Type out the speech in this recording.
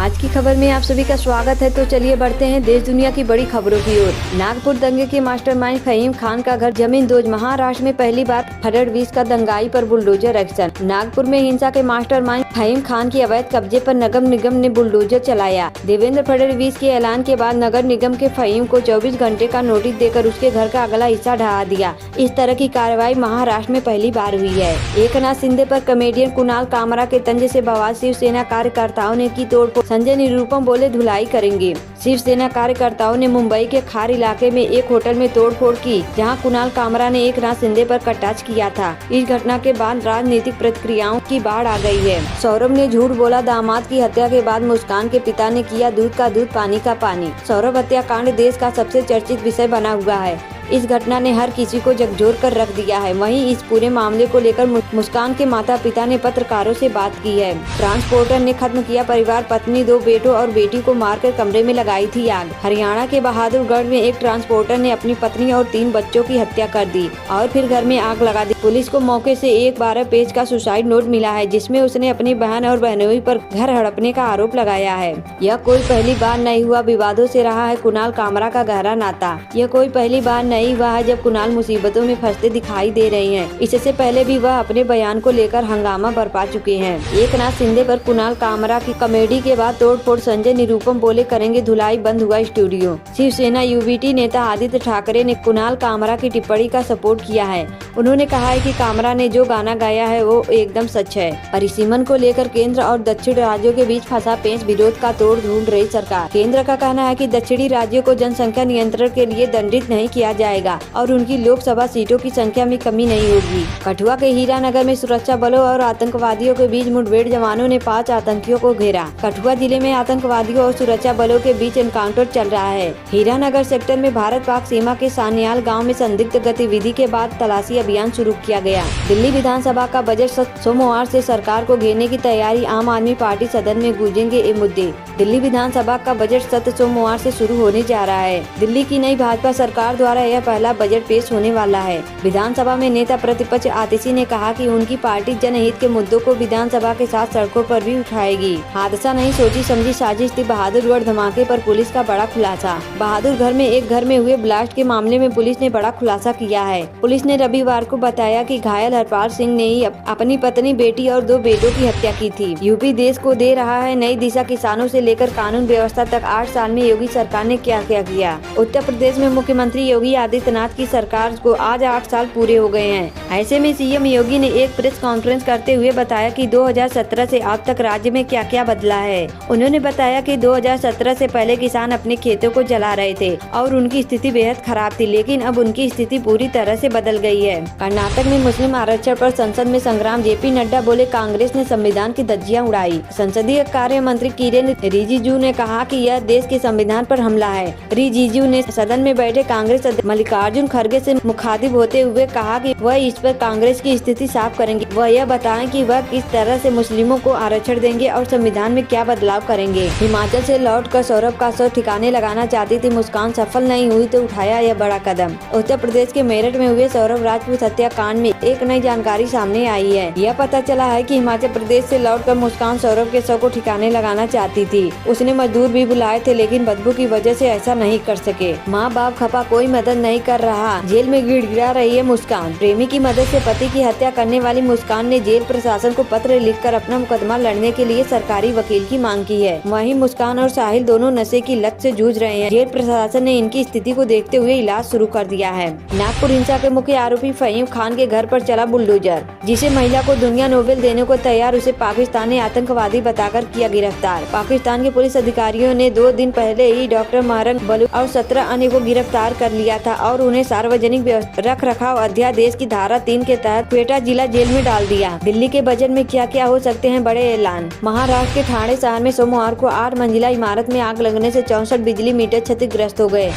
आज की खबर में आप सभी का स्वागत है। तो चलिए बढ़ते हैं देश दुनिया की बड़ी खबरों की ओर। नागपुर दंगे के मास्टरमाइंड फहीम खान का घर जमीन दोज। महाराष्ट्र में पहली बार फडणवीस का दंगाई पर बुलडोजर एक्शन। नागपुर में हिंसा के मास्टरमाइंड फहीम खान के अवैध कब्जे पर नगर निगम ने बुलडोजर चलाया। देवेंद्र फडणवीस के ऐलान के बाद नगर निगम के फहीम को 24 घंटे का नोटिस देकर उसके घर का अगला हिस्सा ढहा दिया। इस तरह की कार्रवाई महाराष्ट्र में पहली बार हुई है। एकनाथ शिंदे पर कॉमेडियन कुणाल कामरा के तंजे से बवाल। शिवसेना कार्यकर्ताओं ने की तोड़फोड़। संजय निरुपम बोले धुलाई करेंगे। शिवसेना कार्यकर्ताओं ने मुंबई के खार इलाके में एक होटल में तोड़फोड़ की, जहां कुणाल कामरा ने एकनाथ शिंदे पर कटाक्ष किया था। इस घटना के बाद राजनीतिक प्रतिक्रियाओं की बाढ़ आ गई है। सौरभ ने झूठ बोला। दामाद की हत्या के बाद मुस्कान के पिता ने किया दूध का दूध पानी का पानी। सौरभ हत्याकांड देश का सबसे चर्चित विषय बना हुआ है। इस घटना ने हर किसी को झकझोर कर रख दिया है। वहीं इस पूरे मामले को लेकर मुस्कान के माता पिता ने पत्रकारों से बात की है। ट्रांसपोर्टर ने खत्म किया परिवार। पत्नी, 2 बेटों और बेटी को मारकर कमरे में लगाई थी आग। हरियाणा के बहादुरगढ़ में एक ट्रांसपोर्टर ने अपनी पत्नी और 3 बच्चों की हत्या कर दी और फिर घर में आग लगा दी। पुलिस को मौके से एक 12 पेज का सुसाइड नोट मिला है, जिसमें उसने अपनी बहन और बहनोई पर घर हड़पने का आरोप लगाया है। यह कोई पहली बार नहीं हुआ। विवादों से रहा है कुणाल कामरा का गहरा नाता। यह कोई पहली बार नहीं हुआ है जब कुणाल मुसीबतों में फंसते दिखाई दे रहे हैं। इससे पहले भी वह अपने बयान को लेकर हंगामा बरपा चुके हैं। एकनाथ शिंदे पर कुणाल कामरा की कॉमेडी के बाद तोड़फोड़। संजय निरुपम बोले करेंगे धुलाई, बंद हुआ स्टूडियो। शिवसेना यूवीटी नेता आदित्य ठाकरे ने कुणाल कामरा की टिप्पणी का सपोर्ट किया है। उन्होंने कहा है कि कामरा ने जो गाना गाया है वो एकदम सच है। परिसीमन को लेकर केंद्र और दक्षिण राज्यों के बीच फंसा पेंच। विरोध का तोड़ ढूंढ रही सरकार। केंद्र का कहना है कि दक्षिणी राज्यों को जनसंख्या नियंत्रण के लिए दंडित नहीं किया जाएगा और उनकी लोकसभा सीटों की संख्या में कमी नहीं होगी। कठुआ के हीरानगर में सुरक्षा बलों और आतंकवादियों के बीच मुठभेड़। जवानों ने 5 आतंकियों को घेरा। कठुआ जिले में आतंकवादियों और सुरक्षा बलों के बीच एनकाउंटर चल रहा है। हीरानगर सेक्टर में भारत पाक सीमा के सान्याल गाँव में संदिग्ध गतिविधि के बाद तलाशी अभियान शुरू किया गया। दिल्ली विधानसभा का बजट सत्र सोमवार से सरकार को घेरने की तैयारी। आम आदमी पार्टी सदन में गूंजेंगे ये मुद्दे। दिल्ली विधानसभा का बजट सत्र सोमवार से शुरू होने जा रहा है। दिल्ली की नई भाजपा सरकार द्वारा यह पहला बजट पेश होने वाला है। विधानसभा में नेता प्रतिपक्ष आतिशी ने कहा कि उनकी पार्टी जनहित के मुद्दों को विधानसभा के साथ सड़कों पर भी उठाएगी। हादसा नहीं, सोची समझी साजिश थी। बहादुरगढ़ धमाके पर पुलिस का बड़ा खुलासा। बहादुरगढ़ में एक घर में हुए ब्लास्ट के मामले में पुलिस ने बड़ा खुलासा किया है। पुलिस ने रविवार को बताया कि घायल हरपाल सिंह ने ही अपनी पत्नी, बेटी और 2 बेटों की हत्या की थी। यूपी देश को दे रहा है नई दिशा। किसानों से लेकर कानून व्यवस्था तक 8 साल में योगी सरकार ने क्या क्या किया। उत्तर प्रदेश में मुख्यमंत्री योगी आदित्यनाथ की सरकार को आज 8 साल पूरे हो गए हैं। ऐसे में सीएम योगी ने एक प्रेस कॉन्फ्रेंस करते हुए बताया कि 2017 से अब तक राज्य में क्या क्या बदला है। उन्होंने बताया कि 2017 से पहले किसान अपने खेतों को जला रहे थे और उनकी स्थिति बेहद खराब थी, लेकिन अब उनकी स्थिति पूरी तरह से बदल गई है। कर्नाटक में मुस्लिम आरक्षण पर संसद में संग्राम। जेपी नड्डा बोले कांग्रेस ने संविधान की धज्जियां उड़ाई। संसदीय कार्य मंत्री किरेन रिजिजू ने कहा कि यह देश के संविधान पर हमला है। रिजिजू ने सदन में बैठे कांग्रेस अध्यक्ष मल्लिकार्जुन खड़गे से मुखातिब होते हुए कहा कि वह इस पर कांग्रेस की स्थिति साफ करेंगे। वह यह बताएं कि वह किस तरह से मुस्लिमों को आरक्षण देंगे और संविधान में क्या बदलाव करेंगे। हिमाचल से लौटकर सौरभ का शव ठिकाने लगाना चाहती थी मुस्कान। सफल नहीं हुई तो उठाया यह बड़ा कदम। उत्तर प्रदेश के मेरठ में हुए सौरभ राजपूत हत्याकांड में एक नई जानकारी सामने आई है। यह पता चला है कि हिमाचल प्रदेश से लौटकर मुस्कान सौरभ के शव को ठिकाने लगाना चाहती थी। उसने मजदूर भी बुलाए थे, लेकिन बदबू की वजह से ऐसा नहीं कर सके। माँ बाप खफा, कोई मदद नहीं कर रहा। जेल में गिड़गिड़ा रही है मुस्कान। प्रेमी की मदद से पति की हत्या करने वाली मुस्कान ने जेल प्रशासन को पत्र लिखकर अपना मुकदमा लड़ने के लिए सरकारी वकील की मांग की है। वहीं मुस्कान और साहिल दोनों नशे की लत से जूझ रहे हैं। जेल प्रशासन ने इनकी स्थिति को देखते हुए इलाज शुरू कर दिया है। नागपुर हिंसा के मुख्य आरोपी फहीम खान के घर पर चला बुलडोजर। जिसे महिला को दुनिया नोबेल देने को तैयार, उसे पाकिस्तान ने आतंकवादी बताकर किया गिरफ्तार। पाकिस्तान के पुलिस अधिकारियों ने 2 दिन पहले ही डॉक्टर महरंग बलूच और 17 अन्य को गिरफ्तार कर लिया था और उन्हें सार्वजनिक रख रखाव अध्यादेश की धारा 3 के तहत क्वेटा जिला जेल में डाल दिया। दिल्ली के बजट में क्या क्या हो सकते हैं बड़े ऐलान। महाराष्ट्र के ठाणे शहर में सोमवार को 8 मंजिला इमारत में आग लगने से 64 बिजली मीटर क्षतिग्रस्त हो गए।